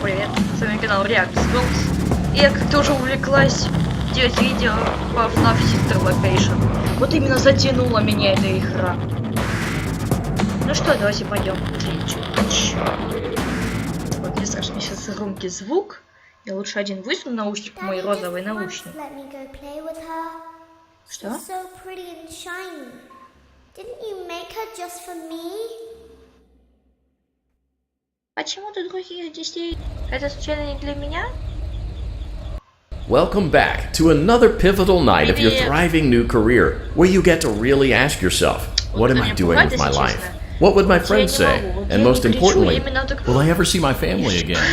Привет, с вами канал Reaktsrols. И я как-то уже увлеклась делать видео по FNAF SisterLocation. Вот именно затянула меня эта игра. Ну что, давайте пойдем. Вот не страшно, сейчас громкий звук. Я лучше один высуну наушник, мой розовый наушник. Что? Почему-то других детей это случайно не для меня? Welcome back to another pivotal night of your thriving new career, where you get to really ask yourself, what am I doing with my life? What would my friends say? And most importantly, will I ever see my family again?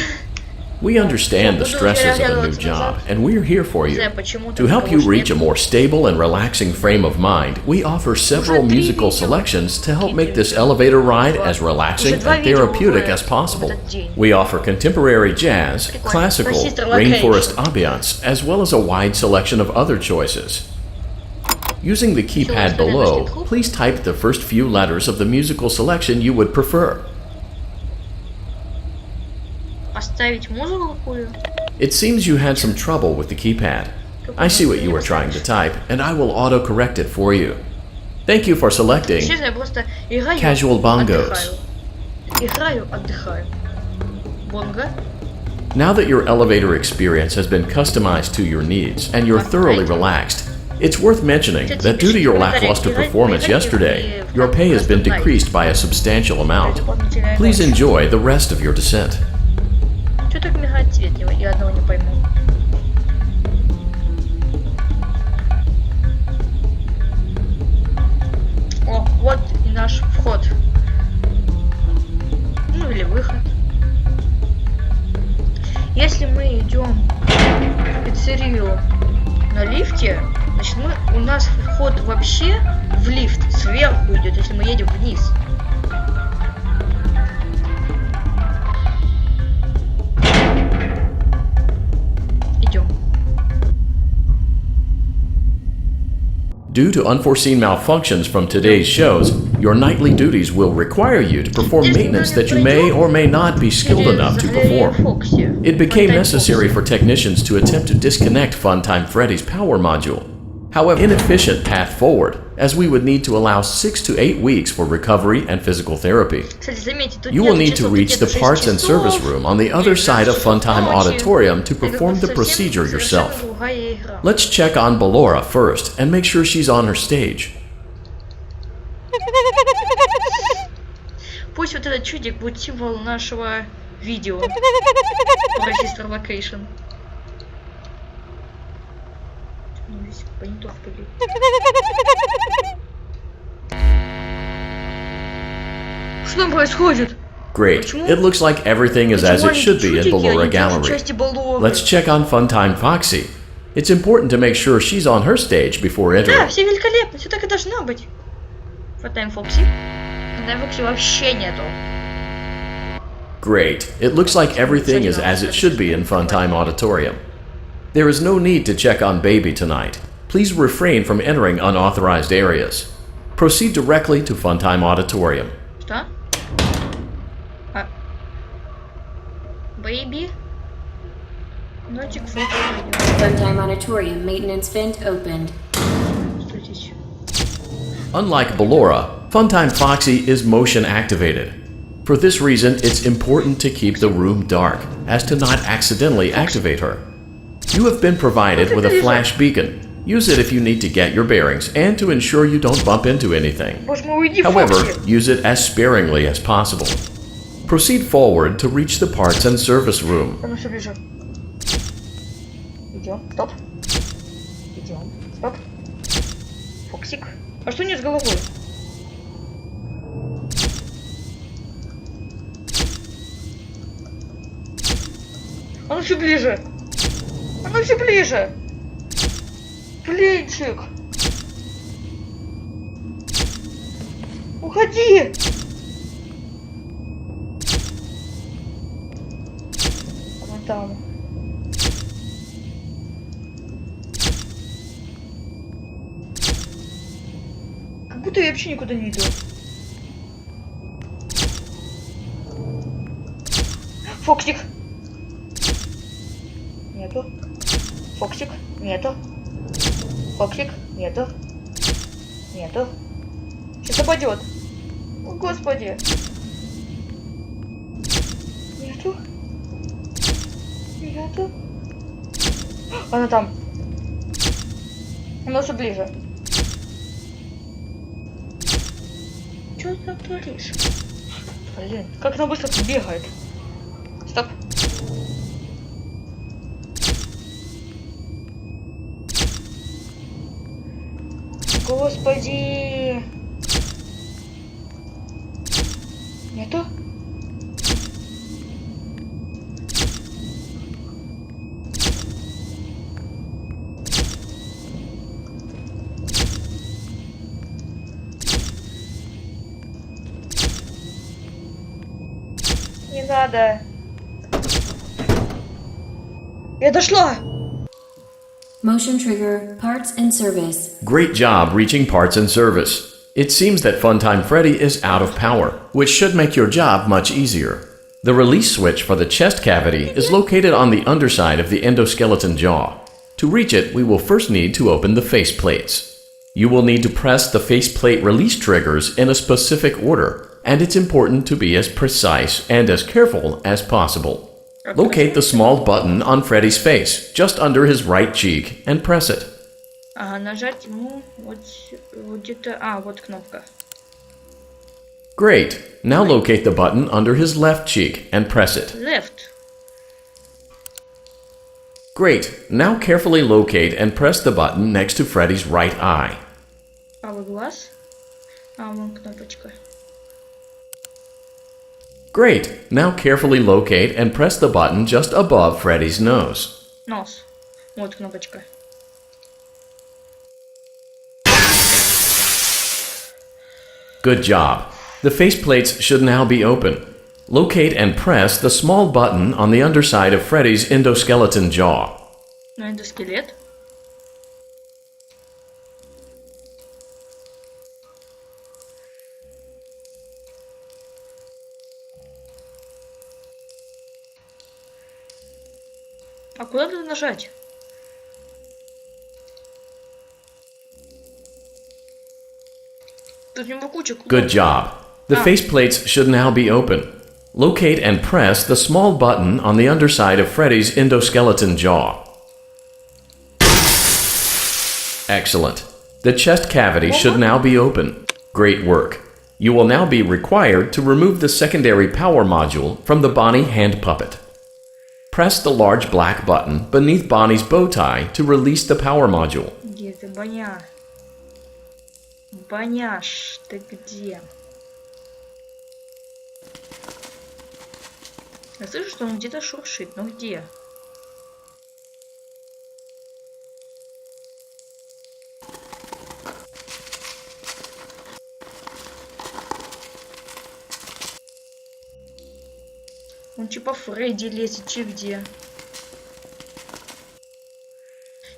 We understand the stresses of a new job, and we're here for you. To help you reach a more stable and relaxing frame of mind, we offer several musical selections to help make this elevator ride as relaxing and therapeutic as possible. We offer contemporary jazz, classical, rainforest ambiance, as well as a wide selection of other choices. Using the keypad below, please type the first few letters of the musical selection you would prefer. It seems you had some trouble with the keypad. I see what you were trying to type, and I will auto-correct it for you. Thank you for selecting Casual Bongos. Now that your elevator experience has been customized to your needs and you're thoroughly relaxed, it's worth mentioning that due to your lackluster performance yesterday, your pay has been decreased by a substantial amount. Please enjoy the rest of your descent. Что так мигает цвет? Я одного не пойму. О, вот и наш вход. Ну или выход. Если мы идем в пиццерию на лифте, значит у нас вход вообще в лифт сверху идет, если мы едем вниз. Due to unforeseen malfunctions from today's shows, your nightly duties will require you to perform maintenance that you may or may not be skilled enough to perform. It became necessary for technicians to attempt to disconnect Funtime Freddy's power module. However, inefficient path forward, as we would need to allow 6 to 8 weeks for recovery and physical therapy. You will need to reach the parts and service room on the other side of Funtime Auditorium to perform the procedure yourself. Let's check on Ballora first and make sure she's on her stage. Пусть вот этот чудик будет символ нашего видео про SisterLocation. Что там происходит? Great. It looks like everything is as it should be in Ballora Gallery. Let's check on Funtime Foxy. It's important to make sure she's on her stage before entering. Да, все великолепно, все так и должно быть. Funtime Foxy. Funtime Foxy вообще нету. Great. It looks like everything is as it should be in Funtime Auditorium. There is no need to check on Baby tonight. Please refrain from entering unauthorized areas. Proceed directly to Funtime Auditorium. Что? Baby? Ночик Funtime Auditorium maintenance vent opened. Unlike Ballora, Funtime Foxy is motion activated. For this reason, it's important to keep the room dark, as to not accidentally activate her. You have been provided with a flash beacon. Use it if you need to get your bearings and to ensure you don't bump into anything. However, use it as sparingly as possible. Proceed forward to reach the parts and service room. Идем, стоп. Идем, стоп. Фоксик. А что не с головой? Оно все ближе. Оно все ближе. Блинчик. Уходи. Вон там. Как будто я вообще никуда не иду. Фоксик. Нету. Фоксик. Нету. Фоксик. Нету. Нету. Сейчас упадет. О, господи. Нету. Нету. Она там. Она все ближе. Что ты там творишь? Блин, как она быстро бегает. Стоп. Господи. Нету? Не надо. Я дошла. Motion trigger, parts and service. Great job reaching parts and service. It seems that Funtime Freddy is out of power, which should make your job much easier. The release switch for the chest cavity is located on the underside of the endoskeleton jaw. To reach it, we will first need to open the face plates. You will need to press the faceplate release triggers in a specific order, and it's important to be as precise and as careful as possible. Locate the small button on Freddy's face, just under his right cheek, and press it. Ага, нажать ему вот где-то... А, вот кнопка. Great. Now locate the button under his left cheek and press it. Left. Great. Now carefully locate and press the button next to Freddy's right eye. Правый глаз. А, вон кнопочка. Great. Now carefully locate and press the button just above Freddy's nose. Нос. Вот кнопочка. Good job. The faceplates should now be open. Locate and press the small button on the underside of Freddy's endoskeleton jaw. Ну, это скелет. А куда надо нажать? Тут у него куча кнопок. Good job. The faceplates should now be open. Locate and press the small button on the underside of Freddy's endoskeleton jaw. Excellent. The chest cavity should now be open. Great work. You will now be required to remove the secondary power module from the Bonnie hand puppet. Press the large black button beneath Bonnie's bow tie to release the power module. Где ты, Боня? Боняш, ты где? Я слышу, что он где-то шуршит, но где? Он типа Фредди лезет, че где?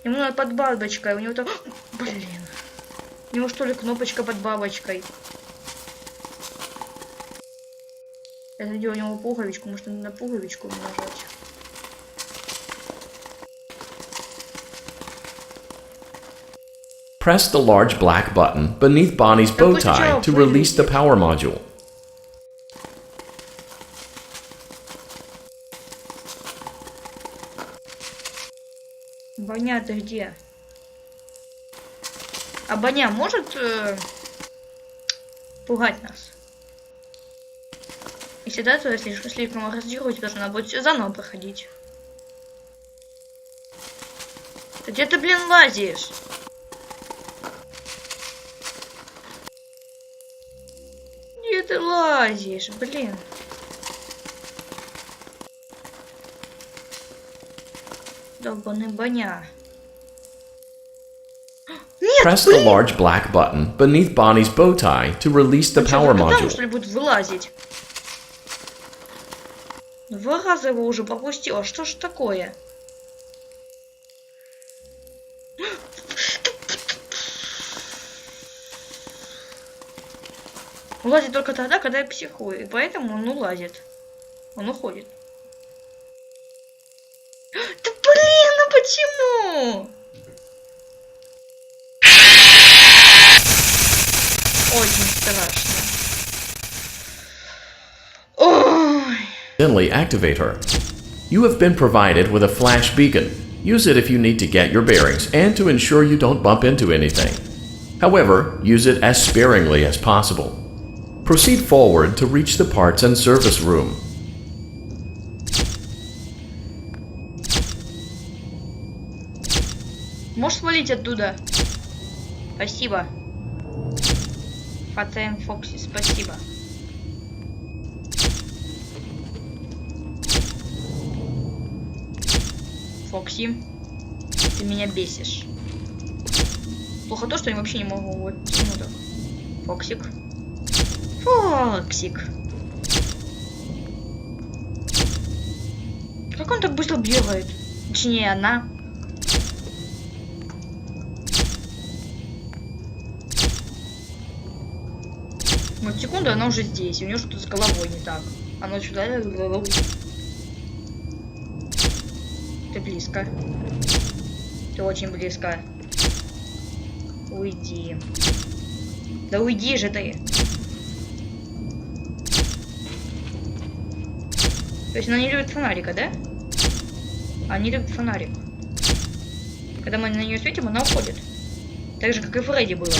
Ему надо под бабочкой, у него там... Блин. У него что ли кнопочка под бабочкой? Это где у него пуговичку, может надо на пуговичку нажать? Press the large black button beneath Bonnie's bow tie to release the power module. Боня, ты где? А Боня может пугать нас? Если да, то если слишком раздергивать, должна будет заново проходить. Ты где ты, блин, лазишь? Где ты лазишь, блин? Долбаный Боня. Нет, Press the large black button beneath Bonnie's bow tie to release the power module. Что ли будет вылазить? Два раза его уже пропустила. Что ж такое? Лазит только тогда, когда я психую. И поэтому он улазит. Он уходит. Да блин! Почему? Очень страшно. Ой. Accidentally activate her. You have been provided with a flash beacon. Use it if you need to get your bearings and to ensure you don't bump into anything. However, use it as sparingly as possible. Proceed forward to reach the parts and service room. Можешь свалить оттуда? Спасибо. Фатем Фокси, спасибо. Фокси, ты меня бесишь. Плохо то, что я вообще не могу вот туда. Фоксик. Фоксик. Как он так быстро бегает? Точнее, она. Вот секунду, она уже здесь. У нее что-то с головой не так. Она сюда. Ты близко. Ты очень близко. Уйди. Да уйди же ты. То есть она не любит фонарика, да? Она не любит фонарик. Когда мы на нее светим, она уходит. Так же, как и Фредди было.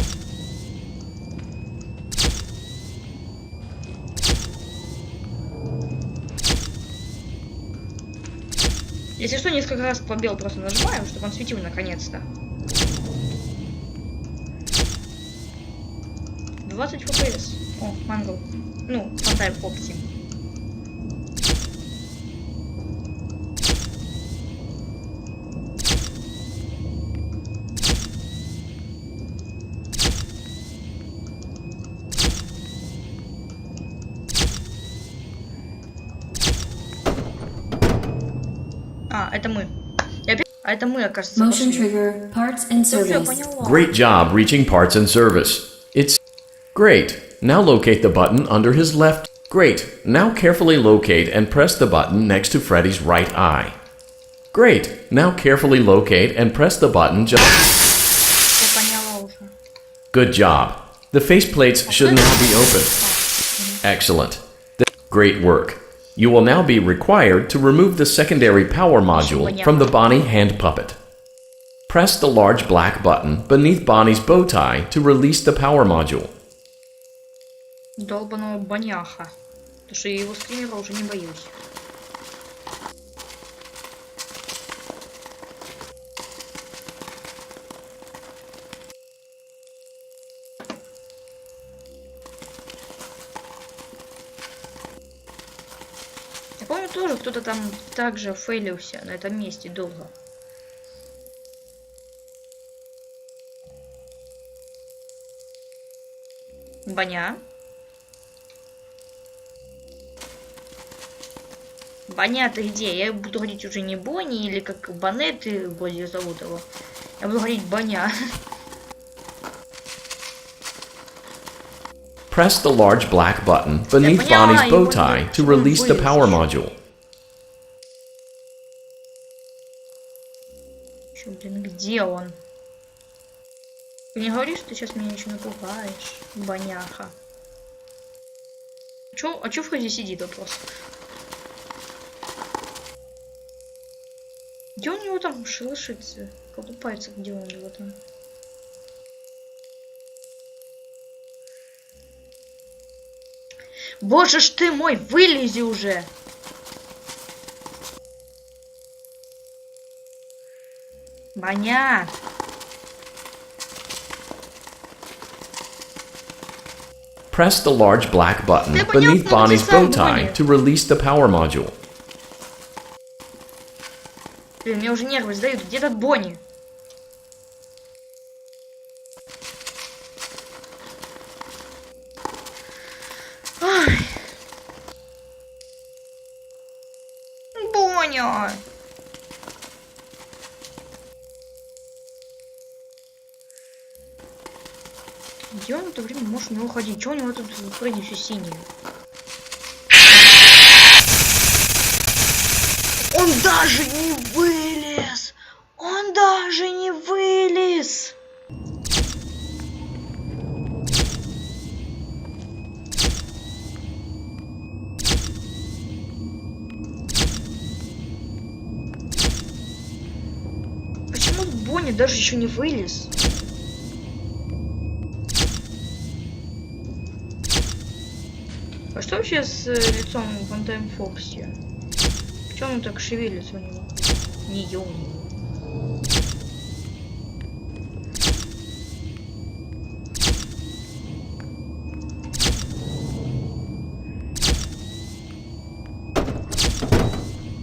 Если что, несколько раз пробел просто нажимаю, чтобы он светил наконец-то. 20 FPS. О, мангл. Ну, фантайм Фокси. А, это мы. А это мы, окажется, Motion пошли. trigger, parts and Да всё, service. поняла. Great job reaching parts and service. It's great. Now locate the button under his left. Great. Now carefully locate and press the button next to Freddy's right eye. Great. Now carefully locate and press the button just... Я поняла уже. Good job. The faceplates should now be open. Excellent. Great work. You will now be required to remove the secondary power module from the Bonnie hand puppet. Press the large black button beneath Bonnie's bow tie to release the power module. Долбаного баняха. Потому что я его скримера уже не боюсь. Я помню тоже, кто-то там также фейлился на этом месте долго. Баня. Баня, ты где? Я буду говорить уже не Бонни или как Банет, вроде зовут его. Я буду говорить Баня. Press the large black button beneath Bonnie's bow tie to release the power module. Чё, блин, где он? Ты не говоришь, что ты сейчас меня еще напугаешь, баняха. А чё Фредди сидит, вопрос? Где у него там шелушится? Колупается, где он его там? Боже ж ты мой, вылези уже! Баня! Press the large black button beneath Bonnie's bow tie to release the power module. Блин, мне уже нервы сдают. Где этот Бонни? Ай. Боня! Где он в это время может не уходить? Чего у него тут вроде все синее? Он даже не вылез! Он даже не вылез. Почему Бонни даже еще не вылез? А что вообще с лицом Фантайм Фокси? Почему он так шевелится у него? Не у него.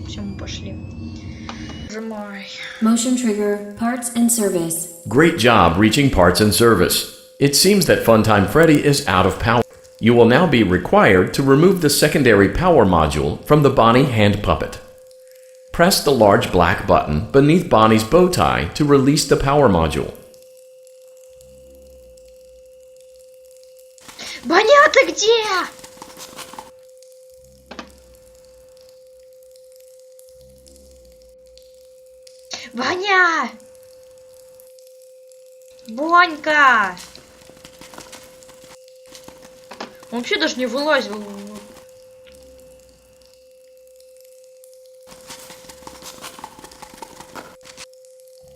Все, мы пошли. Нажимай. Motion trigger, parts and service. Great job reaching parts and service. It seems that Funtime Freddy is out of power. You will now be required to remove the secondary power module from the Bonnie hand puppet. Press the large black button beneath Bonnie's bow tie to release the power module. Боня, ты где? Боня! Бонька! Он вообще даже не вылазил.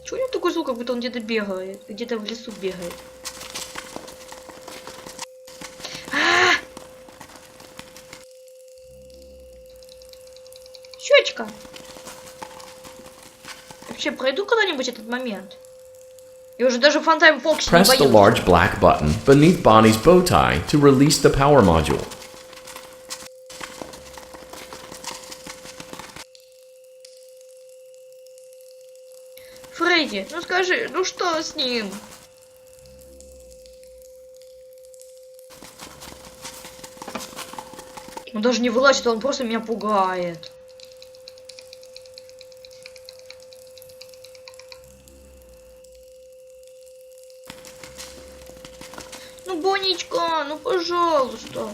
Чего у него такой звук, как будто он где-то бегает, где-то в лесу бегает? Щечка! Вообще пройду когда-нибудь этот момент? И уже даже Фантайм Фокси не Press the боюсь. large black button beneath Bonnie's bow tie to release the power module. Фредди, ну скажи, ну что с ним? Он даже не вылазит, он просто меня пугает. Ну, Бонечка, ну пожалуйста.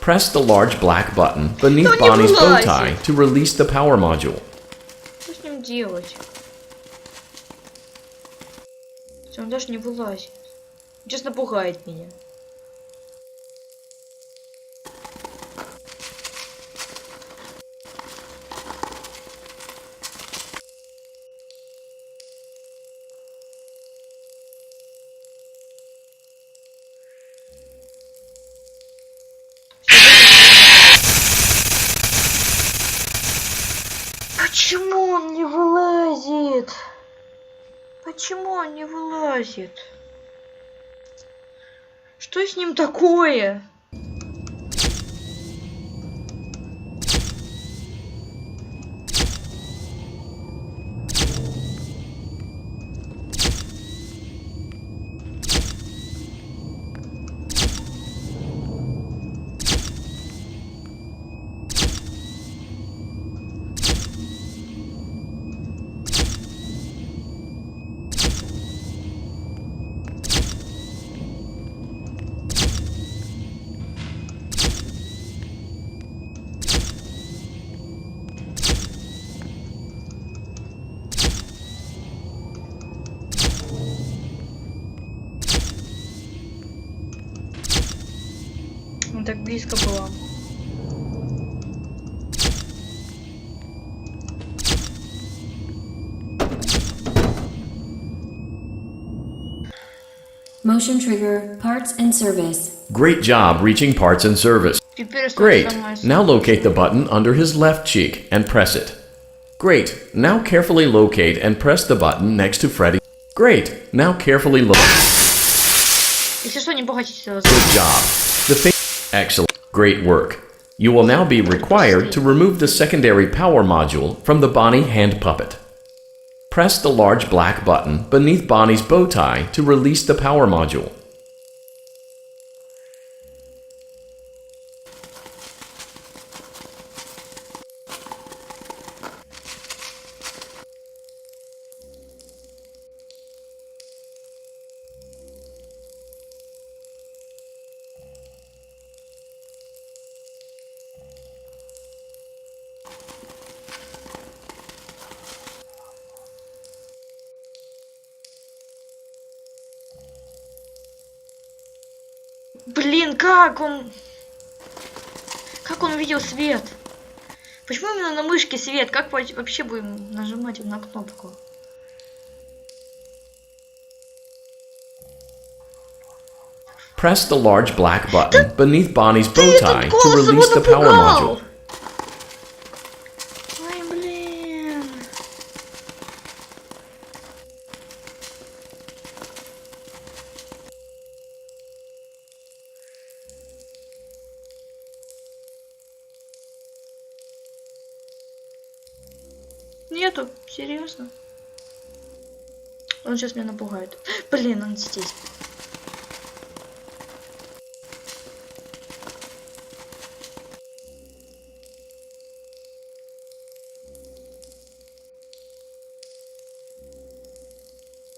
Press the large black button beneath Ну, не Bonnie's bow вылазит. tie to release the power module. Что с ним делать? Всё, он даже не вылазит. Честно, пугает меня. Почему он не вылазит? Почему он не вылазит? Что с ним такое? Он так близко было. Motion trigger, parts and service. Great job reaching parts and service. Теперь Great. самое Now locate the button under his left cheek and press it. Great. Now carefully locate and press the button next to Freddy. Great. Now carefully look. Если что, не пугайтесь. Good job. Excellent. Great work. You will now be required to remove the secondary power module from the Bonnie hand puppet. Press the large black button beneath Bonnie's bow tie to release the power module. Блин, как он увидел свет? Почему именно на мышке свет? Как вообще будем нажимать на кнопку? Press the large black button beneath Bonnie's bow tie to release the power module. Ой, блин. Нету, серьезно? Он сейчас меня напугает. Блин, он здесь.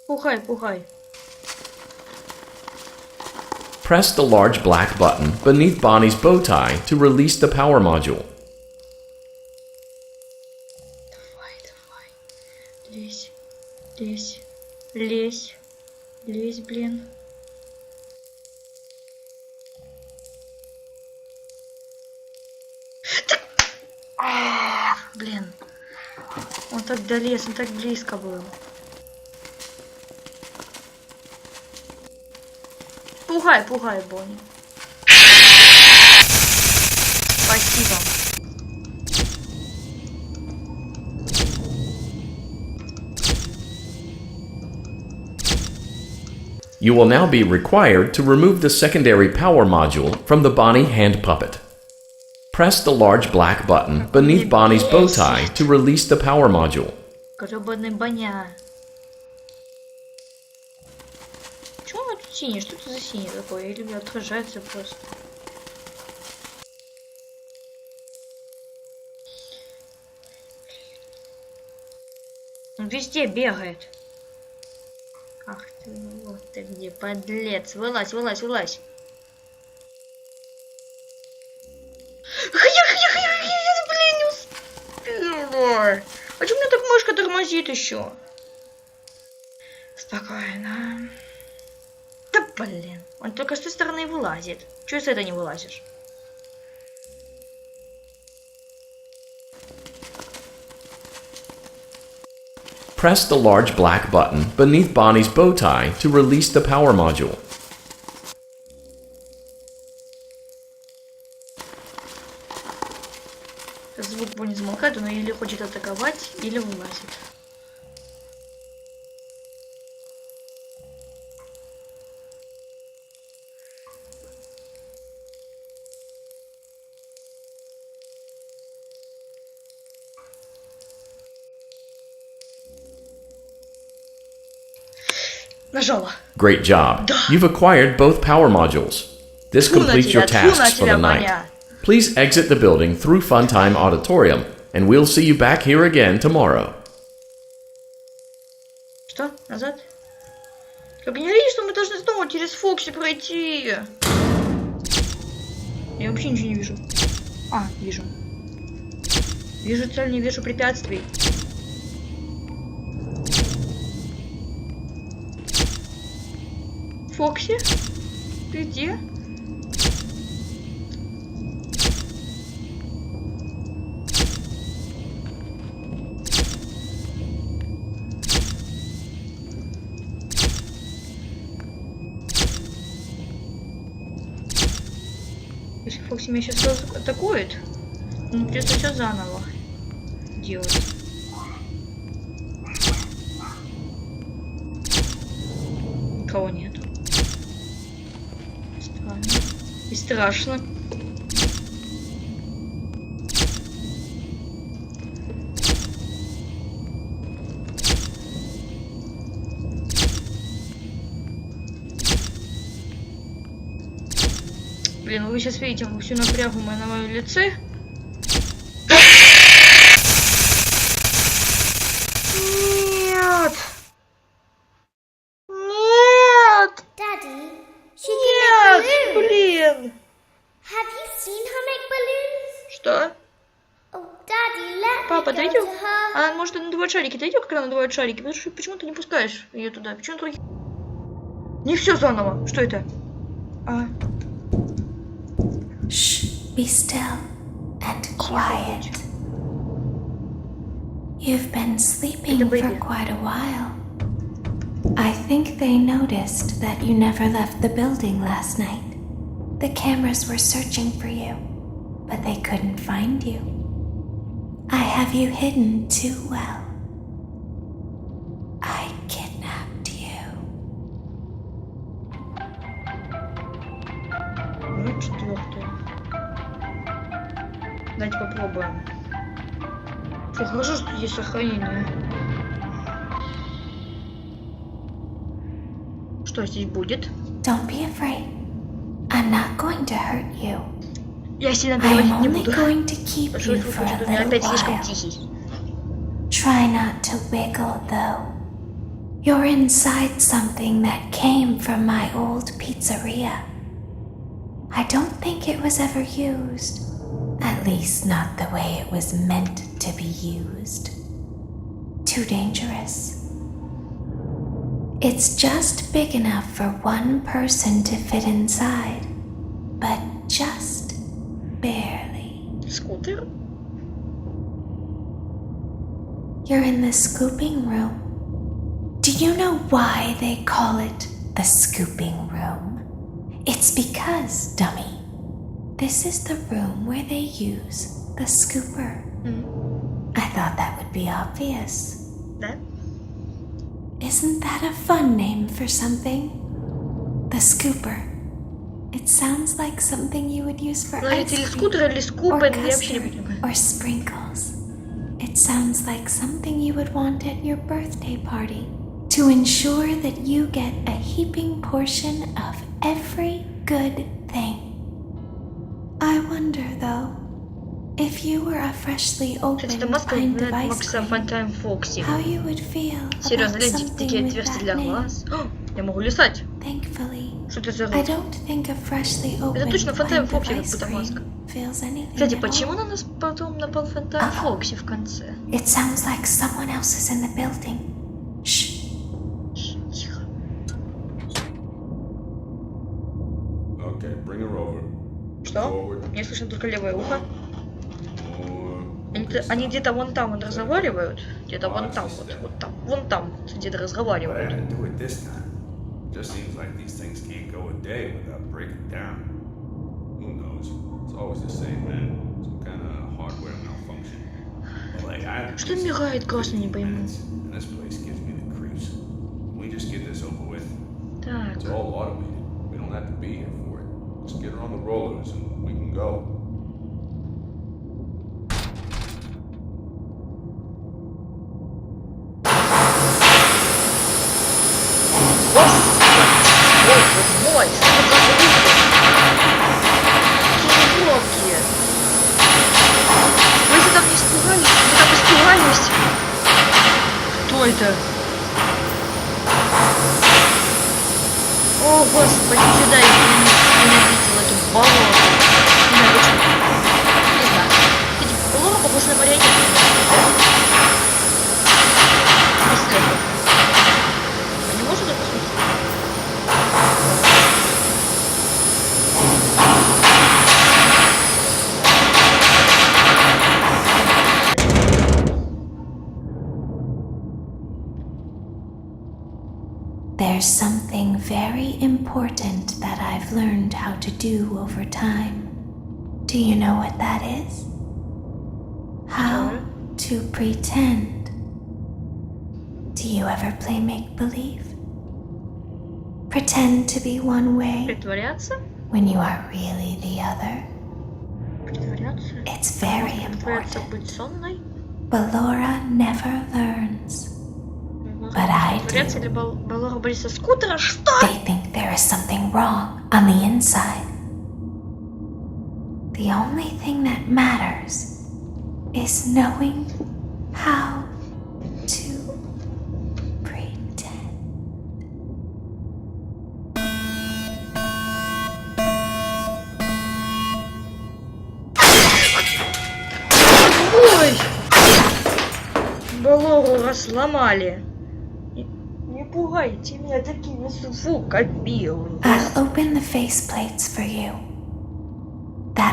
Пугай, пугай. Press the large black button beneath Bonnie's bow tie to release the power module. Давай, давай. Лезь, лезь, лезь, лезь, блин. Блин. Он так долез, он так близко был. Пугай, пугай, Бонни. Спасибо. You will now be required to remove the secondary power module from the Bonnie hand puppet. Press the large black button beneath Bonnie's bow tie to release the power module. Гребаный Боня. Почему он тут синий? Что это за синий такой? Или отражается просто? Он везде бегает. Ах ты, вот ты где, подлец. Вылазь, вылазь, вылазь. Блин, не успела. Почему у меня так мышка тормозит еще? Спокойно. Да блин, он только с той стороны вылазит. Чего с этой не вылазишь? Press the large black button beneath Bonnie's bow tie to release the power module. Звук Бонни замолкает, он или хочет атаковать, или вылазит. Нажала. Great job. You've acquired both power modules. This completes your tasks for the night. Please exit the building through Funtime Auditorium, and we'll see you back here again tomorrow. Что? Назад? Только не говори, что мы должны снова через Фокси пройти. Я вообще ничего не вижу. А, вижу. Вижу цель, не вижу препятствий. Фокси? Ты где? Если Фокси меня сейчас атакует, он придется все заново делать. Никого нет. Странно. И страшно. Блин, вы сейчас видите всю напрягу на моем лице. Нет! Нет! Daddy, she Нет! can make balloons. Блин! Have you seen her make balloons? Что? Oh, Daddy, let Папа, me ты go видел? to her. Она может надувать шарики. Ты видел, как она надувает шарики? Почему ты не пускаешь ее туда? Почему ты... Не все заново. Что это? Shh, be still and quiet. You've been sleeping for quite a while. I think they noticed that you never left the building last night. The cameras were searching for you, but they couldn't find you. I have you hidden too well. I kidnapped you. Ночь 4. Давайте попробуем. Что, хорошо, что есть сохранение. Что здесь будет? Don't be afraid. I'm not going to hurt you. Я сильно I'm говорить не only буду. going to keep Большой you for случай, a что у меня little опять слишком while. тихий. Try not to wiggle, though. You're inside something that came from my old pizzeria. I don't think it was ever used. At least not the way it was meant to be used. Too dangerous. It's just big enough for one person to fit inside, but just barely. Скутер? You're in the scooping room. Do you know why they call it the scooping room? It's because, dummy, this is the room where they use the scooper. I thought that would be obvious. Да? Isn't that a fun name for something? The scooper. It sounds like something you would use for Ну, ice или cream, скутер, или or скупер, я вообще не custard, понимаю. or sprinkles. It sounds like something you would want at your birthday party to ensure that you get a heaping portion of every good thing. I wonder, though, if you were a freshly Кстати, эта opened маска pint of напоминает ice Макса cream, Фантайм Фокси. how you would feel Серьезно, about гляньте, такие something with отверстия that для name. глаз. О, я могу лисать. Thankfully, Что это за I рот? don't think a freshly Это opened точно Фантайм pint of Фокси, как ice будто маска. cream feels anything Кстати, at почему all. на нас потом напал Фантайм Фокси в конце? It sounds like someone else is in the building. Shh. Тихо. Okay, bring her over. Что? Мне слышно только левое ухо. Okay, Они stop. где-то вон там вот разговаривают. Где-то вон там вот там. Вон там где-то Go разговаривают. ahead and do it this time. Just seems like these things can't go a day without breaking down. Who knows? It's always the same, man. Some kind of hardware malfunction. Well, hey, I haven't Что been мигает красный, не пойму. minutes, and this place gives me the creeps. Can we just get this over with? Так. It's all automated. We don't have to be here for it. Just get her on the rollers and we can go. Ой, что это за звуки? Какие громкие. Вы если там не испугались, вы там испугались. Кто это? О, господи, всегда я ненавидела эту болото. Не знаю. Эти болото похожи на марионетки. Не может это послушать? There's something very important that I've learned how to do over time. Do you know what that is? How to pretend. Do you ever play make-believe? Pretend to be one way Притворяться? when you are really the other. Притворяться? It's very Притворяться important. быть сонной? But Laura never learns. But I Притворяться do. или Балора боится скутера? Что? They think there is something wrong on the inside. The only thing that matters is knowing how to pretend. Ой! Балору разломали. Не пугайте меня такими звуками. I'll open the faceplates for you. That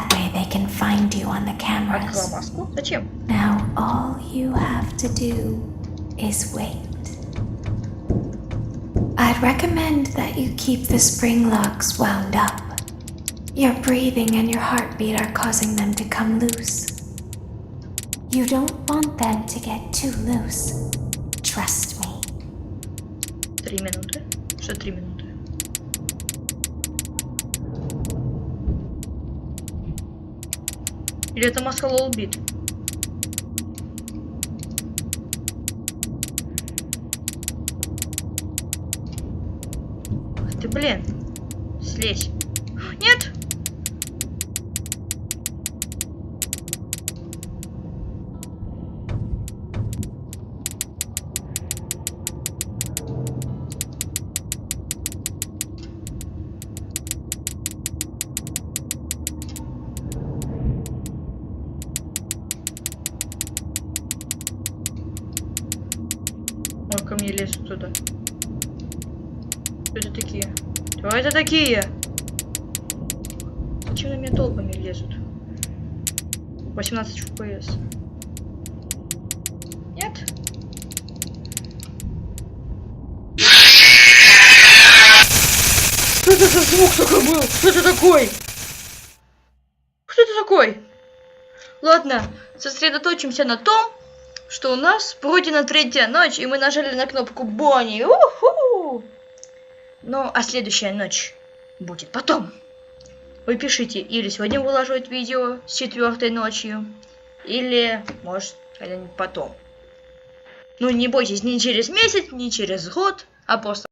can find you on the cameras. Открыла маску. Зачем? Now all you have to do is wait. I'd recommend that you keep the spring locks wound up. Your breathing and your heartbeat are causing them to come loose. You don't want them to get too loose. Trust me. 3 минуты. Что 3 минуты? Или это маска лолбит? Ты, блин, слезь. Нет! Он ко мне лезут туда. Кто это такие? Кто это такие? Зачем на меня толпами лезут? 18 FPS. Нет? Что это за звук такой был? Что это такой? Что это такой? Ладно, сосредоточимся на том, что у нас пройдена 3-я ночь, и мы нажали на кнопку Бонни. Уху! Ну, а следующая ночь будет потом. Вы пишите, или сегодня выложить видео с 4-й ночью, или, может, когда-нибудь потом. Ну, не бойтесь, не через месяц, не через год, а просто